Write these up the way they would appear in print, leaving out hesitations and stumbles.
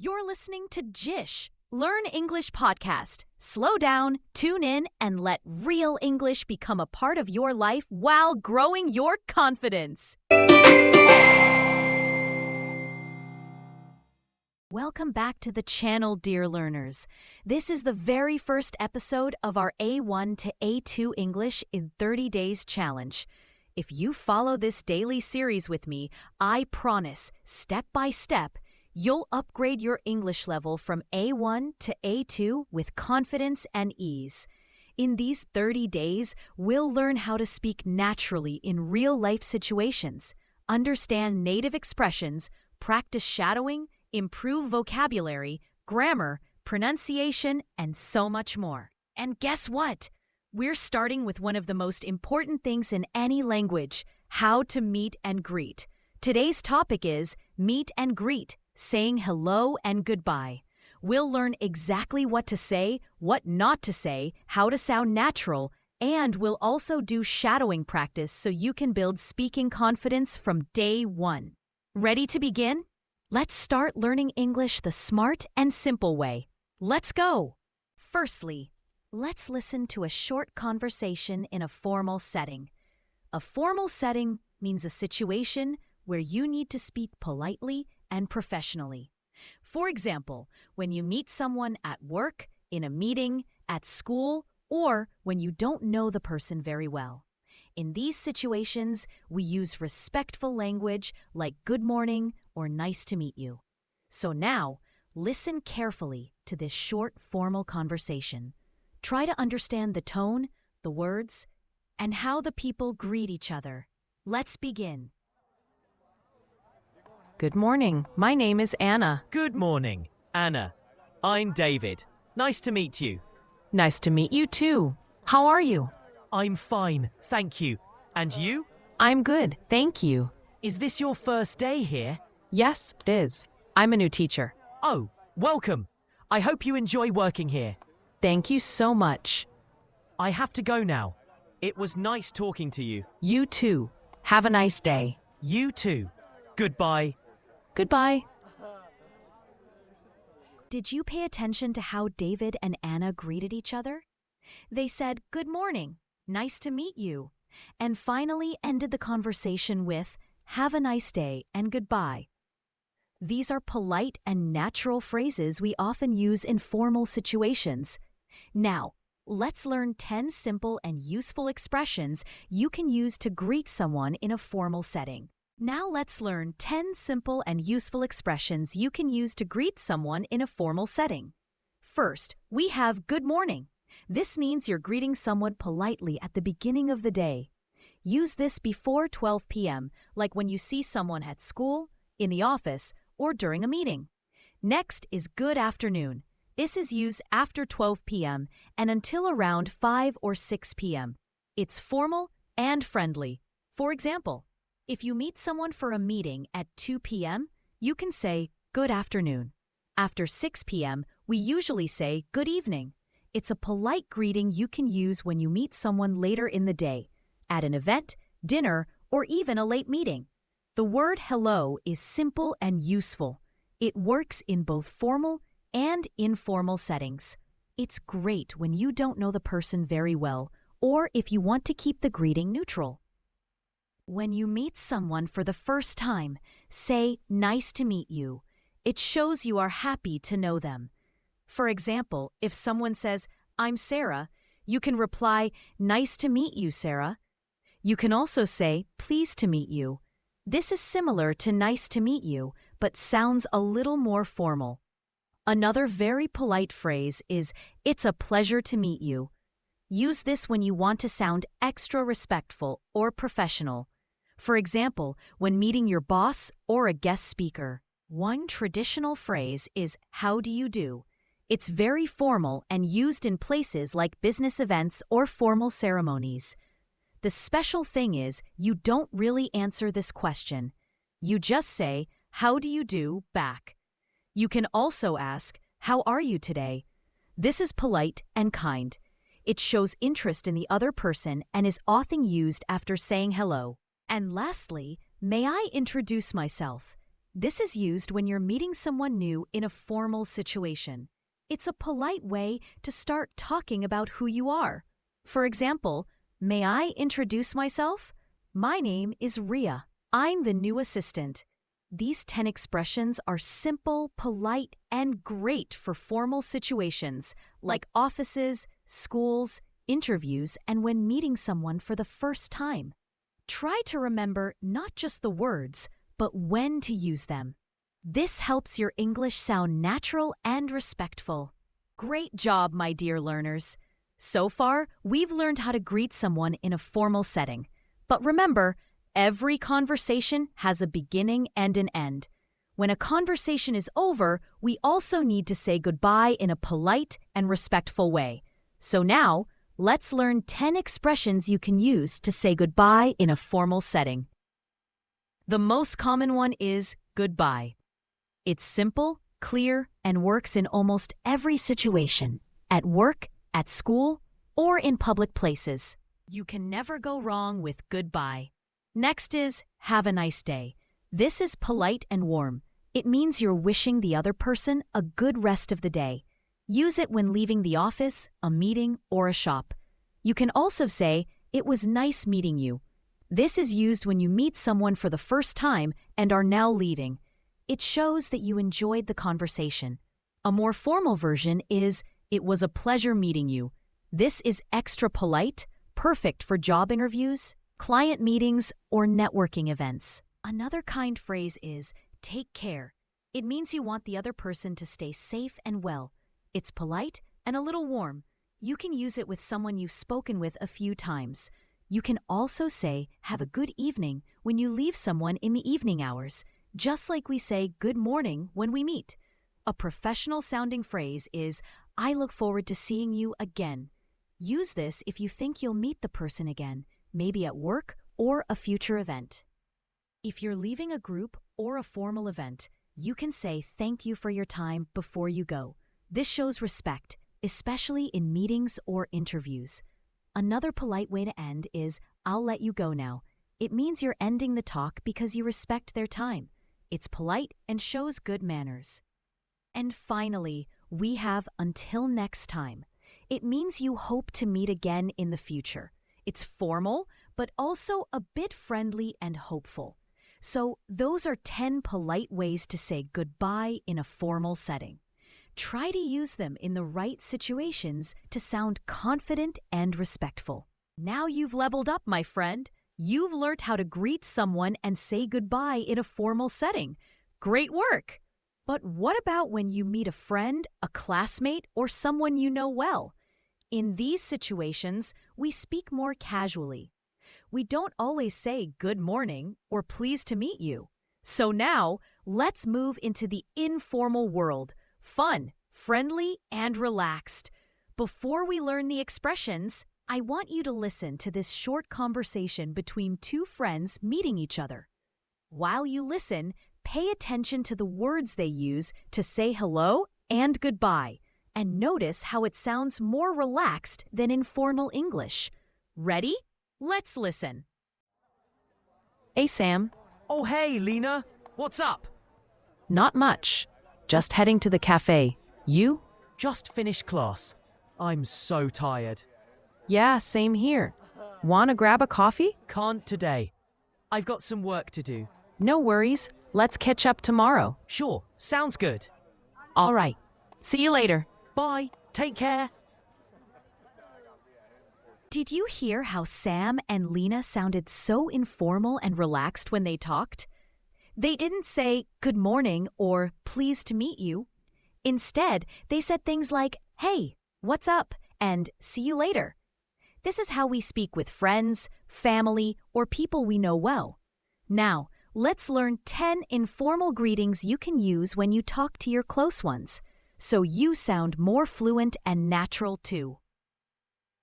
You're listening to Jish, Learn English podcast. Slow down, tune in, and let real English become a part of your life while growing your confidence. Welcome back to the channel, dear learners. This is the very first episode of our A1 to A2 English in 30 Days challenge. If you follow this daily series with me, I promise, step by step, you'll upgrade your English level from A1 to A2 with confidence and ease. In these 30 days, we'll learn how to speak naturally in real-life situations, understand native expressions, practice shadowing, improve vocabulary, grammar, pronunciation, and so much more. And guess what? We're starting with one of the most important things in any language, how to meet and greet. Today's topic is meet and greet, saying hello and goodbye. We'll learn exactly what to say, what not to say, how to sound natural, and we'll also do shadowing practice so you can build speaking confidence from day one. Ready to begin? Let's start learning English the smart and simple way. Let's go! Firstly, let's listen to a short conversation in a formal setting. A formal setting means a situation where you need to speak politely and professionally. For example, when you meet someone at work, in a meeting, at school, or when you don't know the person very well. In these situations, we use respectful language like good morning or nice to meet you. So now, listen carefully to this short formal conversation. Try to understand the tone, the words, and how the people greet each other. Let's begin. Good morning. My name is Anna. Good morning, Anna. I'm David. Nice to meet you. Nice to meet you too. How are you? I'm fine, thank you. And you? I'm good, thank you. Is this your first day here? Yes, it is. I'm a new teacher. Oh, welcome. I hope you enjoy working here. Thank you so much. I have to go now. It was nice talking to you. You too. Have a nice day. You too. Goodbye. Goodbye. Did you pay attention to how David and Anna greeted each other? They said, "Good morning, nice to meet you," and finally ended the conversation with, "Have a nice day and goodbye." These are polite and natural phrases we often use in formal situations. Now, let's learn 10 simple and useful expressions you can use to greet someone in a formal setting. Now let's learn 10 simple and useful expressions you can use to greet someone in a formal setting. First, we have good morning. This means you're greeting someone politely at the beginning of the day. Use this before 12 p.m., like when you see someone at school, in the office, or during a meeting. Next is good afternoon. This is used after 12 p.m. and until around 5 or 6 p.m. It's formal and friendly. For example, if you meet someone for a meeting at 2 p.m., you can say, "Good afternoon." After 6 p.m., we usually say, "Good evening." It's a polite greeting you can use when you meet someone later in the day, at an event, dinner, or even a late meeting. The word hello is simple and useful. It works in both formal and informal settings. It's great when you don't know the person very well, or if you want to keep the greeting neutral. When you meet someone for the first time, say, "Nice to meet you." It shows you are happy to know them. For example, if someone says, "I'm Sarah," you can reply, "Nice to meet you, Sarah." You can also say, "Pleased to meet you." This is similar to "nice to meet you," but sounds a little more formal. Another very polite phrase is, "It's a pleasure to meet you." Use this when you want to sound extra respectful or professional. For example, when meeting your boss or a guest speaker. One traditional phrase is, "How do you do?" It's very formal and used in places like business events or formal ceremonies. The special thing is, you don't really answer this question. You just say, "How do you do?" back. You can also ask, "How are you today?" This is polite and kind. It shows interest in the other person and is often used after saying hello. And lastly, may I introduce myself? This is used when you're meeting someone new in a formal situation. It's a polite way to start talking about who you are. For example, may I introduce myself? My name is Ria. I'm the new assistant. These 10 expressions are simple, polite, and great for formal situations like offices, schools, interviews, and when meeting someone for the first time. Try to remember not just the words, but when to use them. This helps your English sound natural and respectful. Great job, my dear learners. So far, we've learned how to greet someone in a formal setting. But remember, every conversation has a beginning and an end. When a conversation is over, we also need to say goodbye in a polite and respectful way. So now, let's learn 10 expressions you can use to say goodbye in a formal setting. The most common one is goodbye. It's simple, clear, and works in almost every situation, at work, at school, or in public places. You can never go wrong with goodbye. Next is have a nice day. This is polite and warm. It means you're wishing the other person a good rest of the day. Use it when leaving the office, a meeting, or a shop. You can also say, it was nice meeting you. This is used when you meet someone for the first time and are now leaving. It shows that you enjoyed the conversation. A more formal version is, it was a pleasure meeting you. This is extra polite, perfect for job interviews, client meetings, or networking events. Another kind phrase is, take care. It means you want the other person to stay safe and well. It's polite and a little warm. You can use it with someone you've spoken with a few times. You can also say, have a good evening when you leave someone in the evening hours, just like we say good morning when we meet. A professional-sounding phrase is, I look forward to seeing you again. Use this if you think you'll meet the person again, maybe at work or a future event. If you're leaving a group or a formal event, you can say thank you for your time before you go. This shows respect, especially in meetings or interviews. Another polite way to end is, I'll let you go now. It means you're ending the talk because you respect their time. It's polite and shows good manners. And finally, we have until next time. It means you hope to meet again in the future. It's formal, but also a bit friendly and hopeful. So those are 10 polite ways to say goodbye in a formal setting. Try to use them in the right situations to sound confident and respectful. Now you've leveled up, my friend. You've learned how to greet someone and say goodbye in a formal setting. Great work! But what about when you meet a friend, a classmate, or someone you know well? In these situations, we speak more casually. We don't always say good morning or pleased to meet you. So now, let's move into the informal world. Fun, friendly, and relaxed. Before we learn the expressions, I want you to listen to this short conversation between two friends meeting each other. While you listen, pay attention to the words they use to say hello and goodbye, and notice how it sounds more relaxed than in formal English. Ready? Let's listen. Hey, Sam. Oh, hey, Lena. What's up? Not much. Just heading to the cafe. You? Just finished class. I'm so tired. Yeah, same here. Wanna grab a coffee? Can't today. I've got some work to do. No worries. Let's catch up tomorrow. Sure, sounds good. All right. See you later. Bye. Take care. Did you hear how Sam and Lena sounded so informal and relaxed when they talked? They didn't say good morning or pleased to meet you. Instead, they said things like, hey, what's up, and see you later. This is how we speak with friends, family, or people we know well. Now, let's learn 10 informal greetings you can use when you talk to your close ones, so you sound more fluent and natural too.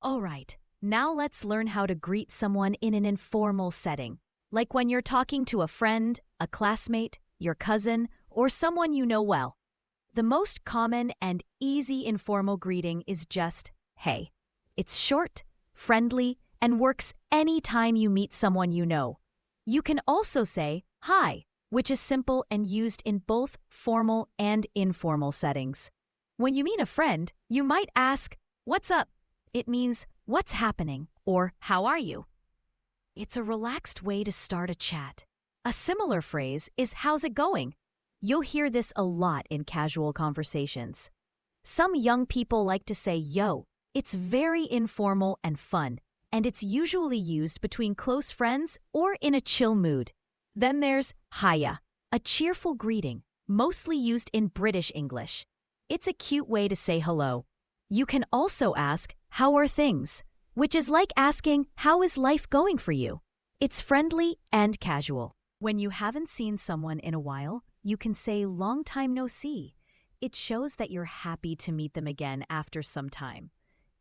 All right, now let's learn how to greet someone in an informal setting, like when you're talking to a friend, a classmate, your cousin, or someone you know well. The most common and easy informal greeting is just, hey. It's short, friendly, and works anytime you meet someone you know. You can also say, hi, which is simple and used in both formal and informal settings. When you meet a friend, you might ask, "What's up?" It means, "What's happening?" or "How are you?" It's a relaxed way to start a chat. A similar phrase is "How's it going?" You'll hear this a lot in casual conversations. Some young people like to say "yo." It's very informal and fun, and it's usually used between close friends or in a chill mood. Then there's hiya, a cheerful greeting, mostly used in British English. It's a cute way to say hello. You can also ask, "How are things?" which is like asking, "How is life going for you?" It's friendly and casual. When you haven't seen someone in a while, you can say "long time no see." It shows that you're happy to meet them again after some time.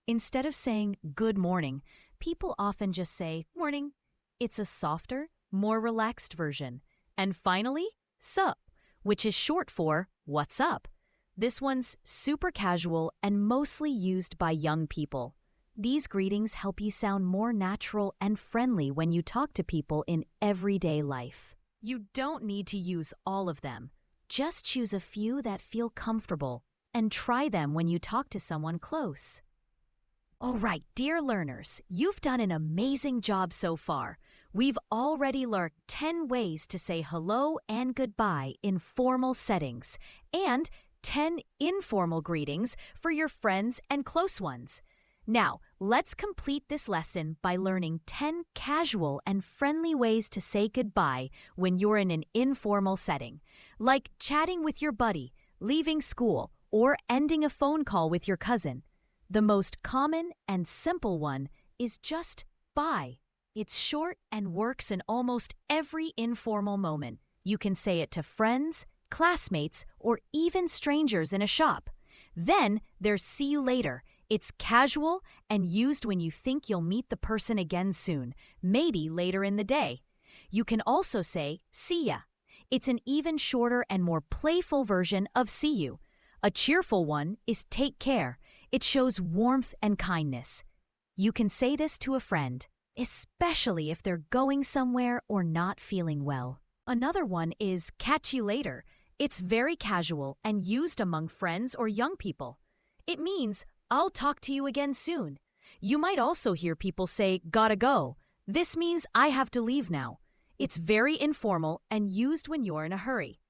Instead of saying "good morning," people often just say "morning." It's a softer, more relaxed version. And finally, sup, which is short for "what's up?" This one's super casual and mostly used by young people. These greetings help you sound more natural and friendly when you talk to people in everyday life. You don't need to use all of them. Just choose a few that feel comfortable and try them when you talk to someone close. All right, dear learners, you've done an amazing job so far. We've already learned 10 ways to say hello and goodbye in formal settings and 10 informal greetings for your friends and close ones. Now, let's complete this lesson by learning 10 casual and friendly ways to say goodbye when you're in an informal setting, like chatting with your buddy, leaving school, or ending a phone call with your cousin. The most common and simple one is just bye. It's short and works in almost every informal moment. You can say it to friends, classmates, or even strangers in a shop. Then there's see you later. It's casual and used when you think you'll meet the person again soon, maybe later in the day. You can also say see ya. It's an even shorter and more playful version of see you. A cheerful one is take care. It shows warmth and kindness. You can say this to a friend, especially if they're going somewhere or not feeling well. Another one is catch you later. It's very casual and used among friends or young people. It means I'll talk to you again soon. You might also hear people say gotta go. This means I have to leave now. It's very informal and used when you're in a hurry.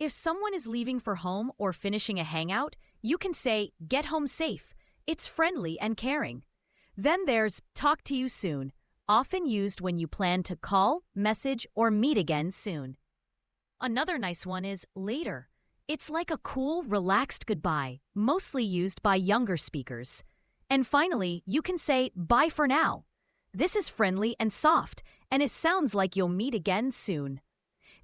If someone is leaving for home or finishing a hangout, you can say get home safe. It's friendly and caring. Then there's talk to you soon, often used when you plan to call, message, or meet again soon. Another nice one is later. It's like a cool, relaxed goodbye, mostly used by younger speakers. And finally, you can say bye for now. This is friendly and soft, and it sounds like you'll meet again soon.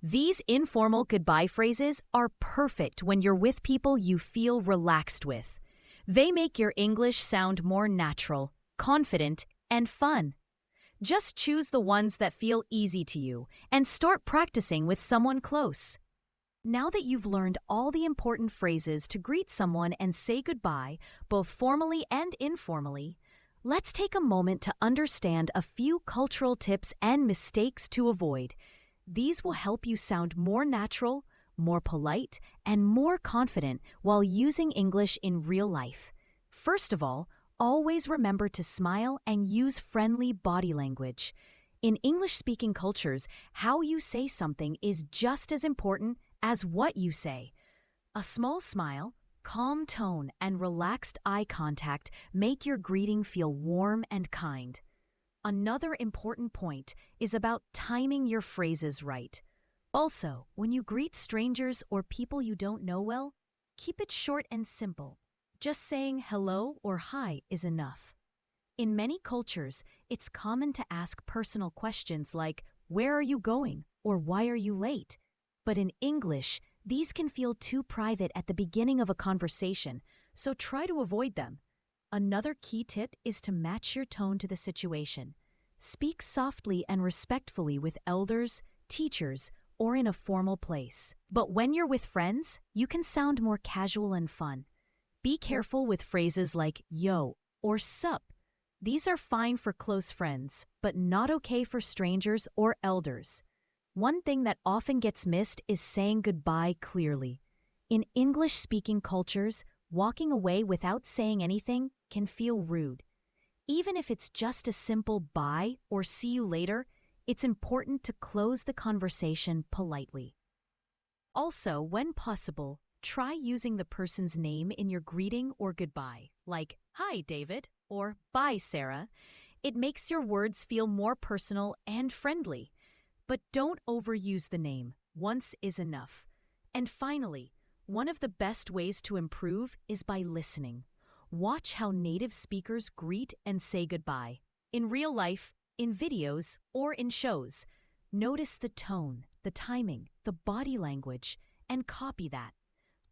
These informal goodbye phrases are perfect when you're with people you feel relaxed with. They make your English sound more natural, confident, and fun. Just choose the ones that feel easy to you and start practicing with someone close. Now that you've learned all the important phrases to greet someone and say goodbye, both formally and informally, let's take a moment to understand a few cultural tips and mistakes to avoid. These will help you sound more natural, more polite, and more confident while using English in real life. First of all, always remember to smile and use friendly body language. In English-speaking cultures, how you say something is just as important as what you say. A small smile, calm tone, and relaxed eye contact make your greeting feel warm and kind. Another important point is about timing your phrases right. Also, when you greet strangers or people you don't know well, keep it short and simple. Just saying hello or hi is enough. In many cultures, it's common to ask personal questions like, "Where are you going?" or "Why are you late?" But in English, these can feel too private at the beginning of a conversation, so try to avoid them. Another key tip is to match your tone to the situation. Speak softly and respectfully with elders, teachers, or in a formal place. But when you're with friends, you can sound more casual and fun. Be careful with phrases like yo or sup. These are fine for close friends, but not okay for strangers or elders. One thing that often gets missed is saying goodbye clearly. In English-speaking cultures, walking away without saying anything can feel rude. Even if it's just a simple bye or see you later, it's important to close the conversation politely. Also, when possible, try using the person's name in your greeting or goodbye, like, "Hi, David," or "Bye, Sarah." It makes your words feel more personal and friendly. But don't overuse the name. Once is enough. And finally, one of the best ways to improve is by listening. Watch how native speakers greet and say goodbye. In real life, in videos, or in shows. Notice the tone, the timing, the body language, and copy that.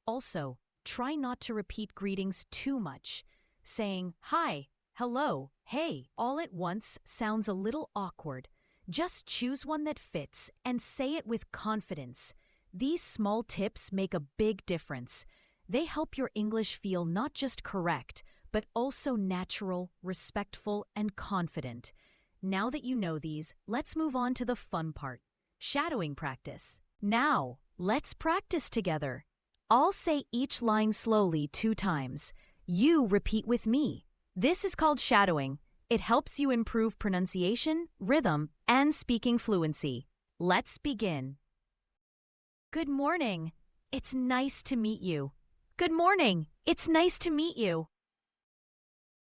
Also, try not to repeat greetings too much. Saying hi, hello, hey, all at once sounds a little awkward. Just choose one that fits and say it with confidence. These small tips make a big difference. They help your English feel not just correct, but also natural, respectful, and confident. Now that you know these, let's move on to the fun part, shadowing practice. Now, let's practice together. I'll say each line slowly 2 times. You repeat with me. This is called shadowing. It helps you improve pronunciation, rhythm, and speaking fluency. Let's begin. Good morning. It's nice to meet you. Good morning. It's nice to meet you.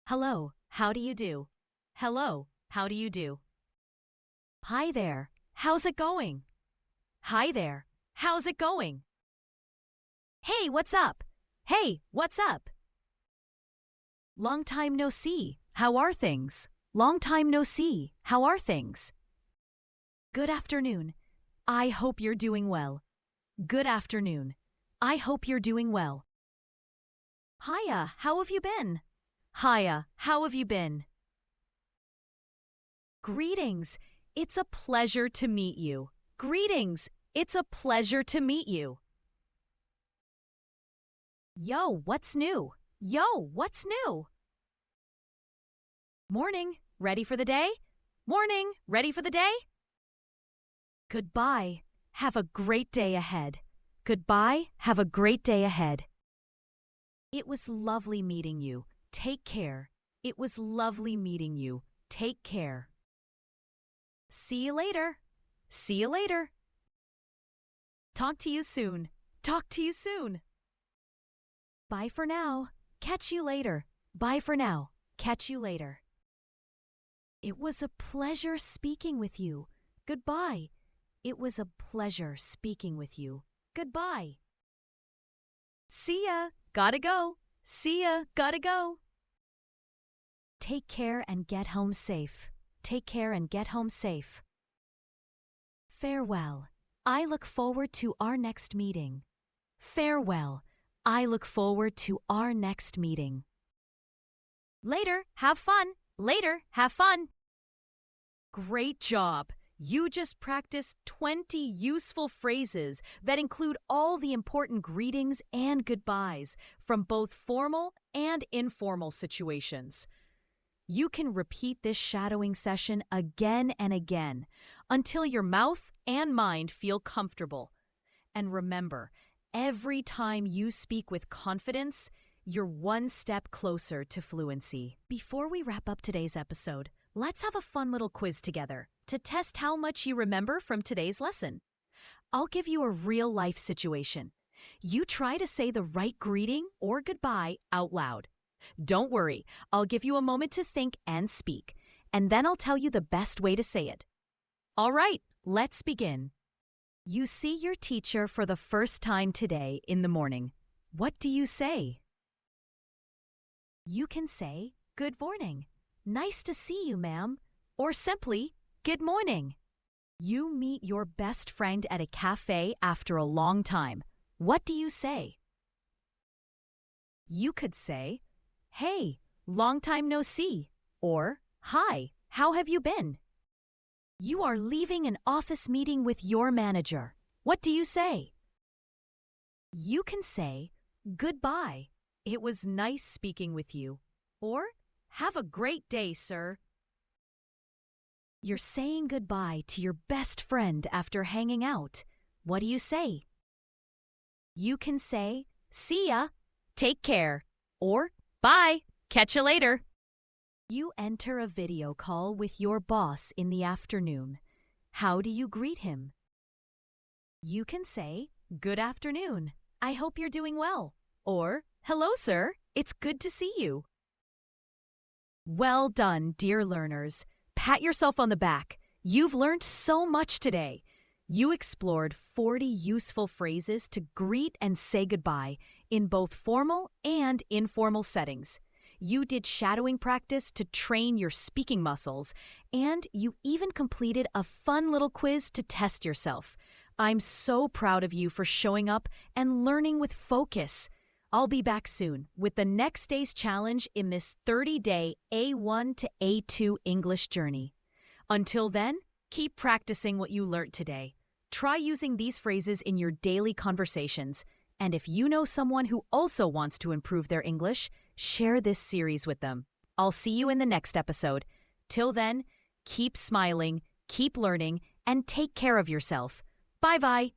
Hello. How do you do? Hello. How do you do? Hi there. How's it going? Hi there. How's it going? Hey, what's up? Hey, what's up? Long time no see. How are things? Long time no see. How are things? Good afternoon. I hope you're doing well. Good afternoon. I hope you're doing well. Hiya, how have you been? Hiya, how have you been? Greetings. It's a pleasure to meet you. Greetings. It's a pleasure to meet you. Yo, what's new? Yo, what's new? Morning. Ready for the day? Morning. Ready for the day? Goodbye. Have a great day ahead. Goodbye. Have a great day ahead. It was lovely meeting you. Take care. It was lovely meeting you. Take care. See you later. See you later. Talk to you soon. Talk to you soon. Bye for now. Catch you later. Bye for now. Catch you later. It was a pleasure speaking with you. Goodbye. It was a pleasure speaking with you. Goodbye. See ya. Gotta go. See ya. Gotta go. Take care and get home safe. Take care and get home safe. Farewell. I look forward to our next meeting. Farewell. I look forward to our next meeting. Later. Have fun. Later. Have fun. Great job. You just practiced 20 useful phrases that include all the important greetings and goodbyes from both formal and informal situations. You can repeat this shadowing session again and again until your mouth and mind feel comfortable. And remember, every time you speak with confidence, you're one step closer to fluency. Before we wrap up today's episode, let's have a fun little quiz together to test how much you remember from today's lesson. I'll give you a real-life situation. You try to say the right greeting or goodbye out loud. Don't worry, I'll give you a moment to think and speak, and then I'll tell you the best way to say it. All right, let's begin. You see your teacher for the first time today in the morning. What do you say? You can say, "Good morning. Nice to see you, ma'am," or simply, "Good morning." You meet your best friend at a cafe after a long time. What do you say? You could say, "Hey, long time no see," or "Hi, how have you been?" You are leaving an office meeting with your manager. What do you say? You can say, "Goodbye. It was nice speaking with you," or "Have a great day, sir." You're saying goodbye to your best friend after hanging out. What do you say? You can say, "See ya," "Take care," or "Bye, catch you later." You enter a video call with your boss in the afternoon. How do you greet him? You can say, "Good afternoon. I hope you're doing well." Or, "Hello, sir. It's good to see you." Well done, dear learners. Pat yourself on the back. You've learned so much today. You explored 40 useful phrases to greet and say goodbye in both formal and informal settings. You did shadowing practice to train your speaking muscles, and you even completed a fun little quiz to test yourself. I'm so proud of you for showing up and learning with focus. I'll be back soon with the next day's challenge in this 30-day A1 to A2 English journey. Until then, keep practicing what you learned today. Try using these phrases in your daily conversations. And if you know someone who also wants to improve their English, share this series with them. I'll see you in the next episode. Till then, keep smiling, keep learning, and take care of yourself. Bye-bye.